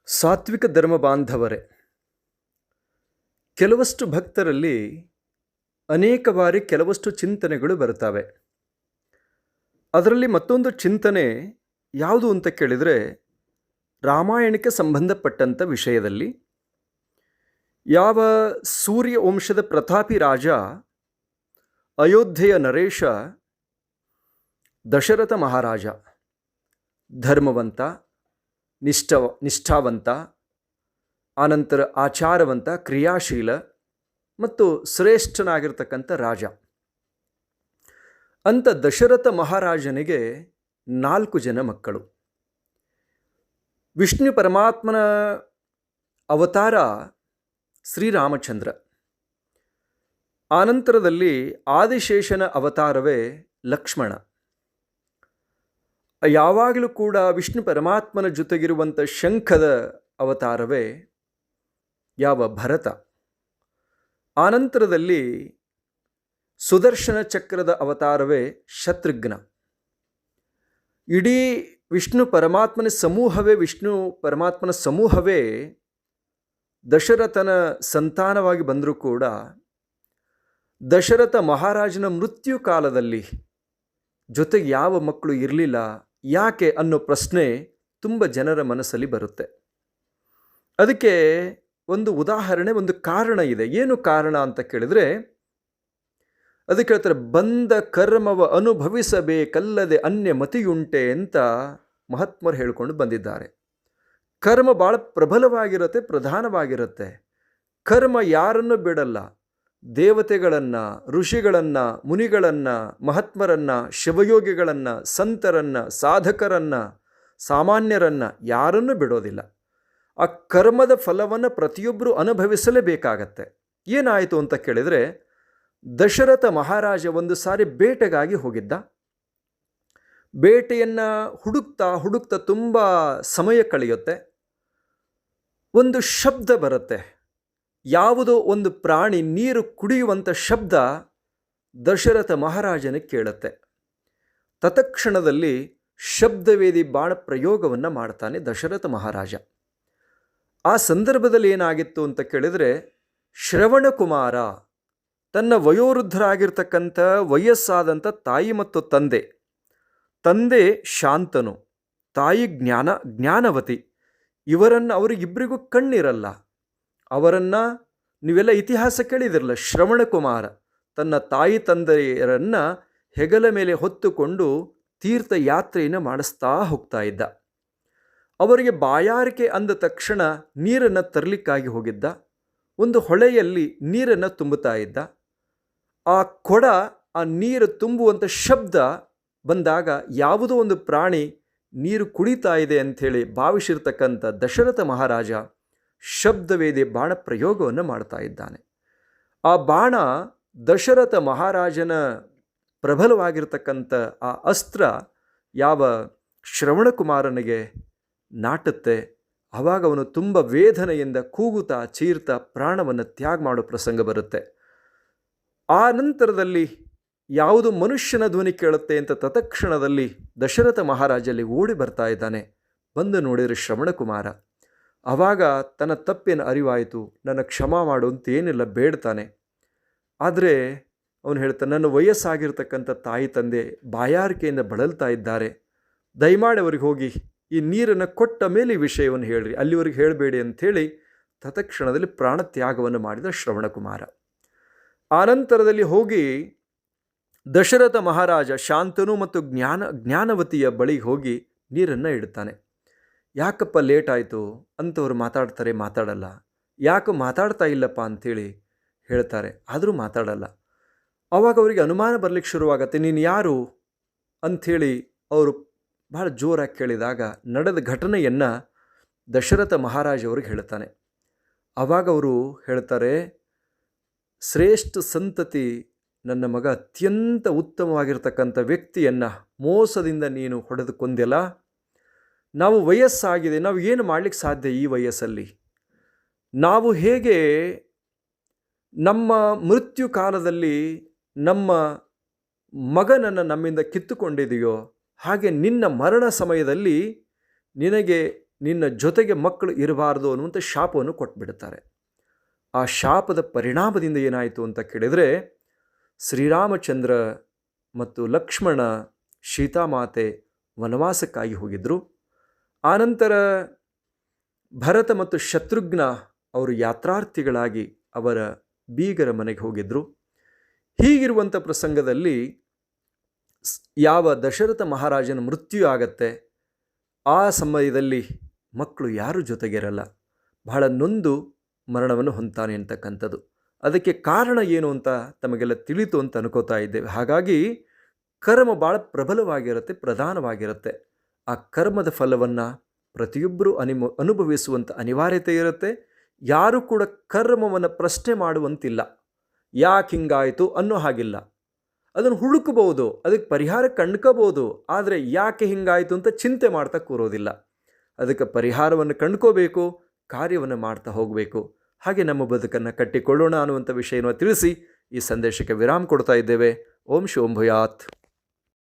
ಸಾತ್ವಿಕ ಧರ್ಮ ಬಾಂಧವರೇ, ಕೆಲವಷ್ಟು ಭಕ್ತರಲ್ಲಿ ಅನೇಕ ಬಾರಿ ಕೆಲವಷ್ಟು ಚಿಂತನೆಗಳು ಬರ್ತವೆ. ಅದರಲ್ಲಿ ಮತ್ತೊಂದು ಚಿಂತನೆ ಯಾವುದು ಅಂತ ಕೇಳಿದರೆ, ರಾಮಾಯಣಕ್ಕೆ ಸಂಬಂಧಪಟ್ಟಂಥ ವಿಷಯದಲ್ಲಿ ಯಾವ ಸೂರ್ಯ ವಂಶದ ಪ್ರತಾಪಿ ರಾಜ, ಅಯೋಧ್ಯೆಯ ನರೇಶ, ದಶರಥ ಮಹಾರಾಜ ಧರ್ಮವಂತ, ನಿಷ್ಠಾವಂತ, ಆನಂತರ ಆಚಾರವಂತ, ಕ್ರಿಯಾಶೀಲ ಮತ್ತು ಶ್ರೇಷ್ಠನಾಗಿರ್ತಕ್ಕಂಥ ರಾಜ. ಅಂಥ ದಶರಥ ಮಹಾರಾಜನಿಗೆ 4 ಜನ ಮಕ್ಕಳು. ವಿಷ್ಣು ಪರಮಾತ್ಮನ ಅವತಾರ ಶ್ರೀರಾಮಚಂದ್ರ. ಆನಂತರದಲ್ಲಿ ಆದಿಶೇಷನ ಅವತಾರವೇ ಲಕ್ಷ್ಮಣ. ಯಾವಾಗಲೂ ಕೂಡ ವಿಷ್ಣು ಪರಮಾತ್ಮನ ಜೊತೆಗಿರುವಂಥ ಶಂಖದ ಅವತಾರವೇ ಯಾವ ಭರತ. ಆನಂತರದಲ್ಲಿ ಸುದರ್ಶನ ಚಕ್ರದ ಅವತಾರವೇ ಶತ್ರುಘ್ನ. ಇಡೀ ವಿಷ್ಣು ಪರಮಾತ್ಮನ ಸಮೂಹವೇ ದಶರಥನ ಸಂತಾನವಾಗಿ ಬಂದರೂ ಕೂಡ ದಶರಥ ಮಹಾರಾಜನ ಮೃತ್ಯು ಕಾಲದಲ್ಲಿ ಜೊತೆಗೆ ಯಾವ ಮಕ್ಕಳು ಇರಲಿಲ್ಲ, ಯಾಕೆ ಅನ್ನೋ ಪ್ರಶ್ನೆ ತುಂಬ ಜನರ ಮನಸ್ಸಲ್ಲಿ ಬರುತ್ತೆ. ಅದಕ್ಕೆ ಒಂದು ಉದಾಹರಣೆ, ಒಂದು ಕಾರಣ ಇದೆ. ಏನು ಕಾರಣ ಅಂತ ಕೇಳಿದರೆ, ಅದಕ್ಕೆ ಹೇಳ್ತಾರೆ, ಬಂದ ಕರ್ಮವ ಅನುಭವಿಸಬೇಕಲ್ಲದೆ ಅನ್ಯ ಮತಿಯುಂಟೆ ಅಂತ ಮಹಾತ್ಮರು ಹೇಳ್ಕೊಂಡು ಬಂದಿದ್ದಾರೆ. ಕರ್ಮ ಭಾಳ ಪ್ರಬಲವಾಗಿರುತ್ತೆ, ಪ್ರಧಾನವಾಗಿರುತ್ತೆ. ಕರ್ಮ ಯಾರನ್ನು ಬಿಡಲ್ಲ. ದೇವತೆಗಳನ್ನು, ಋಷಿಗಳನ್ನು, ಮುನಿಗಳನ್ನು, ಮಹಾತ್ಮರನ್ನು, ಶಿವಯೋಗಿಗಳನ್ನು, ಸಂತರನ್ನು, ಸಾಧಕರನ್ನು, ಸಾಮಾನ್ಯರನ್ನು ಯಾರನ್ನು ಬಿಡೋದಿಲ್ಲ. ಆ ಕರ್ಮದ ಫಲವನ್ನು ಪ್ರತಿಯೊಬ್ಬರು ಅನುಭವಿಸಲೇಬೇಕಾಗತ್ತೆ. ಏನಾಯಿತು ಅಂತ ಕೇಳಿದರೆ, ದಶರಥ ಮಹಾರಾಜ ಒಂದು ಸಾರಿ ಬೇಟೆಗಾಗಿ ಹೋಗಿದ್ದ. ಬೇಟೆಯನ್ನು ಹುಡುಕ್ತಾ ತುಂಬ ಸಮಯ ಕಳೆಯುತ್ತೆ. ಒಂದು ಶಬ್ದ ಬರುತ್ತೆ. ಯಾವುದೋ ಒಂದು ಪ್ರಾಣಿ ನೀರು ಕುಡಿಯುವಂಥ ಶಬ್ದ ದಶರಥ ಮಹಾರಾಜನಿಗೆ ಕೇಳುತ್ತೆ. ತತ್ಕ್ಷಣದಲ್ಲಿ ಶಬ್ದವೇದಿ ಬಾಣ ಪ್ರಯೋಗವನ್ನು ಮಾಡ್ತಾನೆ ದಶರಥ ಮಹಾರಾಜ. ಆ ಸಂದರ್ಭದಲ್ಲಿ ಏನಾಗಿತ್ತು ಅಂತ ಕೇಳಿದರೆ, ಶ್ರವಣಕುಮಾರ ತನ್ನ ವಯೋವೃದ್ಧರಾಗಿರ್ತಕ್ಕಂಥ ವಯಸ್ಸಾದಂಥ ತಾಯಿ ಮತ್ತು ತಂದೆ ಶಾಂತನು, ತಾಯಿ ಜ್ಞಾನವತಿ. ಅವರಿಗಿಬ್ಬರಿಗೂ ಕಣ್ಣಿರಲ್ಲ. ಅವರನ್ನು ನೀವೆಲ್ಲ ಇತಿಹಾಸ ಕೇಳಿದಿರಲ್ಲ. ಶ್ರವಣಕುಮಾರ ತನ್ನ ತಾಯಿ ತಂದೆಯರನ್ನು ಹೆಗಲ ಮೇಲೆ ಹೊತ್ತುಕೊಂಡು ತೀರ್ಥಯಾತ್ರೆಯನ್ನು ಮಾಡಿಸ್ತಾ ಹೋಗ್ತಾ ಇದ್ದ. ಅವರಿಗೆ ಬಾಯಾರಿಕೆ ಅಂದ ತಕ್ಷಣ ನೀರನ್ನು ತರಲಿಕ್ಕಾಗಿ ಹೋಗಿದ್ದ. ಒಂದು ಹೊಳೆಯಲ್ಲಿ ನೀರನ್ನು ತುಂಬುತ್ತಾ ಇದ್ದ. ಆ ಕೊಡ, ಆ ನೀರು ತುಂಬುವಂಥ ಶಬ್ದ ಬಂದಾಗ ಯಾವುದೋ ಒಂದು ಪ್ರಾಣಿ ನೀರು ಕುಡಿತಾ ಇದೆ ಅಂಥೇಳಿ ಭಾವಿಸಿರ್ತಕ್ಕಂಥ ದಶರಥ ಮಹಾರಾಜ ಶಬ್ದವೇದಿ ಬಾಣ ಪ್ರಯೋಗವನ್ನು ಮಾಡ್ತಾ ಇದ್ದಾನೆ. ಆ ಬಾಣ ದಶರಥ ಮಹಾರಾಜನ ಪ್ರಬಲವಾಗಿರ್ತಕ್ಕಂಥ ಆ ಅಸ್ತ್ರ ಯಾವ ಶ್ರವಣಕುಮಾರನಿಗೆ ನಾಟುತ್ತೆ. ಆವಾಗ ಅವನು ತುಂಬ ವೇದನೆಯಿಂದ ಕೂಗುತ್ತಾ ಚೀರ್ತಾ ಪ್ರಾಣವನ್ನು ತ್ಯಾಗ ಮಾಡೋ ಪ್ರಸಂಗ ಬರುತ್ತೆ. ಆ ನಂತರದಲ್ಲಿ ಯಾವುದು ಮನುಷ್ಯನ ಧ್ವನಿ ಕೇಳುತ್ತೆ ಅಂತ ತತ್ಕ್ಷಣದಲ್ಲಿ ದಶರಥ ಮಹಾರಾಜಲ್ಲಿ ಓಡಿ ಬರ್ತಾ ಇದ್ದಾನೆ. ಬಂದು ನೋಡಿದರೆ ಶ್ರವಣಕುಮಾರ. ಆವಾಗ ತನ್ನ ತಪ್ಪಿನ ಅರಿವಾಯಿತು. ನನ್ನ ಕ್ಷಮಾ ಮಾಡು ಅಂತ ಏನಿಲ್ಲ ಬೇಡ್ತಾನೆ. ಆದರೆ ಅವನು ಹೇಳ್ತಾನೆ, ನನ್ನ ವಯಸ್ಸಾಗಿರ್ತಕ್ಕಂಥ ತಾಯಿ ತಂದೆ ಬಾಯಾರಿಕೆಯಿಂದ ಬಳಲ್ತಾ ಇದ್ದಾರೆ. ದಯಮಾಡಿ ಅವ್ರಿಗೆ ಹೋಗಿ ಈ ನೀರನ್ನು ಕೊಟ್ಟ ಮೇಲೆ ಈ ವಿಷಯವನ್ನು ಹೇಳ್ರಿ, ಅಲ್ಲಿವರೆಗೆ ಹೇಳಬೇಡಿ ಅಂಥೇಳಿ ತತ್ಕ್ಷಣದಲ್ಲಿ ಪ್ರಾಣತ್ಯಾಗವನ್ನು ಮಾಡಿದ ಶ್ರವಣಕುಮಾರ. ಆನಂತರದಲ್ಲಿ ಹೋಗಿ ದಶರಥ ಮಹಾರಾಜ ಶಾಂತನು ಮತ್ತು ಜ್ಞಾನವತಿಯ ಬಳಿಗೆ ಹೋಗಿ ನೀರನ್ನು ಇಡ್ತಾನೆ. ಯಾಕಪ್ಪ ಲೇಟ್ ಆಯಿತು ಅಂತವ್ರು ಮಾತಾಡಲ್ಲ. ಯಾಕೆ ಮಾತಾಡ್ತಾ ಇಲ್ಲಪ್ಪ ಅಂಥೇಳಿ ಹೇಳ್ತಾರೆ. ಆದರೂ ಮಾತಾಡಲ್ಲ. ಆವಾಗ ಅವರಿಗೆ ಅನುಮಾನ ಬರಲಿಕ್ಕೆ ಶುರುವಾಗತ್ತೆ. ನೀನು ಯಾರು ಅಂಥೇಳಿ ಅವರು ಭಾಳ ಜೋರಾಗಿ ಕೇಳಿದಾಗ ನಡೆದ ಘಟನೆಯನ್ನು ದಶರಥ ಮಹಾರಾಜ ಅವ್ರಿಗೆ ಹೇಳ್ತಾನೆ. ಆವಾಗ ಅವರು ಹೇಳ್ತಾರೆ, ಶ್ರೇಷ್ಠ ಸಂತತಿ ನನ್ನ ಮಗ ಅತ್ಯಂತ ಉತ್ತಮವಾಗಿರ್ತಕ್ಕಂಥ ವ್ಯಕ್ತಿಯನ್ನು ಮೋಸದಿಂದ ನೀನು ಹೊಡೆದು ಕೊಂದೆಲ್ಲ. ನಾವು ವಯಸ್ಸಾಗಿದೆ, ನಾವು ಏನು ಮಾಡಲಿಕ್ಕೆ ಸಾಧ್ಯ ಈ ವಯಸ್ಸಲ್ಲಿ? ನಾವು ಹೇಗೆ ನಮ್ಮ ಮೃತ್ಯು ಕಾಲದಲ್ಲಿ ನಮ್ಮ ಮಗನನ್ನು ನಮ್ಮಿಂದ ಕಿತ್ತುಕೊಂಡಿದೆಯೋ, ಹಾಗೆ ನಿನ್ನ ಮರಣ ಸಮಯದಲ್ಲಿ ನಿನಗೆ ನಿನ್ನ ಜೊತೆಗೆ ಮಕ್ಕಳು ಇರಬಾರ್ದು ಅನ್ನುವಂಥ ಶಾಪವನ್ನು ಕೊಟ್ಬಿಡುತ್ತಾರೆ. ಆ ಶಾಪದ ಪರಿಣಾಮದಿಂದ ಏನಾಯಿತು ಅಂತ ಕೇಳಿದರೆ, ಶ್ರೀರಾಮಚಂದ್ರ ಮತ್ತು ಲಕ್ಷ್ಮಣ, ಸೀತಾಮಾತೆ ವನವಾಸಕ್ಕಾಗಿ ಹೋಗಿದ್ದರು. ಆನಂತರ ಭರತ ಮತ್ತು ಶತ್ರುಘ್ನ ಅವರು ಯಾತ್ರಾರ್ಥಿಗಳಾಗಿ ಅವರ ಬೀಗರ ಮನೆಗೆ ಹೋಗಿದ್ದರು. ಹೀಗಿರುವಂಥ ಪ್ರಸಂಗದಲ್ಲಿ ಯಾವ ದಶರಥ ಮಹಾರಾಜನ ಮೃತ್ಯು ಆಗತ್ತೆ, ಆ ಸಮಯದಲ್ಲಿ ಮಕ್ಕಳು ಯಾರೂ ಜೊತೆಗಿರಲ್ಲ, ಬಹಳ ನೊಂದು ಮರಣವನ್ನು ಹೊಂತಾನೆ ಅಂತಕ್ಕಂಥದ್ದು. ಅದಕ್ಕೆ ಕಾರಣ ಏನು ಅಂತ ತಮಗೆಲ್ಲ ತಿಳಿತು ಅಂತ ಅನ್ಕೋತಾ ಇದ್ದೇವೆ. ಹಾಗಾಗಿ ಕರ್ಮ ಭಾಳ ಪ್ರಬಲವಾಗಿರುತ್ತೆ, ಪ್ರಧಾನವಾಗಿರುತ್ತೆ. ಆ ಕರ್ಮದ ಫಲವನ್ನು ಪ್ರತಿಯೊಬ್ಬರೂ ಅನುಭವಿಸುವಂಥ ಅನಿವಾರ್ಯತೆ ಇರುತ್ತೆ. ಯಾರೂ ಕೂಡ ಕರ್ಮವನ್ನು ಪ್ರಶ್ನೆ ಮಾಡುವಂತಿಲ್ಲ. ಯಾಕೆ ಹಿಂಗಾಯಿತು ಅನ್ನೋ ಹಾಗಿಲ್ಲ. ಅದನ್ನು ಹುಡುಕಬಹುದು, ಅದಕ್ಕೆ ಪರಿಹಾರ ಕಂಡ್ಕೋಬೋದು, ಆದರೆ ಯಾಕೆ ಹಿಂಗಾಯಿತು ಅಂತ ಚಿಂತೆ ಮಾಡ್ತಾ ಕೂರೋದಿಲ್ಲ. ಅದಕ್ಕೆ ಪರಿಹಾರವನ್ನು ಕಂಡ್ಕೋಬೇಕು, ಕಾರ್ಯವನ್ನು ಮಾಡ್ತಾ ಹೋಗಬೇಕು. ಹಾಗೆ ನಮ್ಮ ಬದುಕನ್ನು ಕಟ್ಟಿಕೊಳ್ಳೋಣ ಅನ್ನುವಂಥ ವಿಷಯವನ್ನು ತಿಳಿಸಿ ಈ ಸಂದೇಶಕ್ಕೆ ವಿರಾಮ ಕೊಡ್ತಾ ಇದ್ದೇವೆ. ಓಂ ಶೋಂ ಭೂಯಾತ್.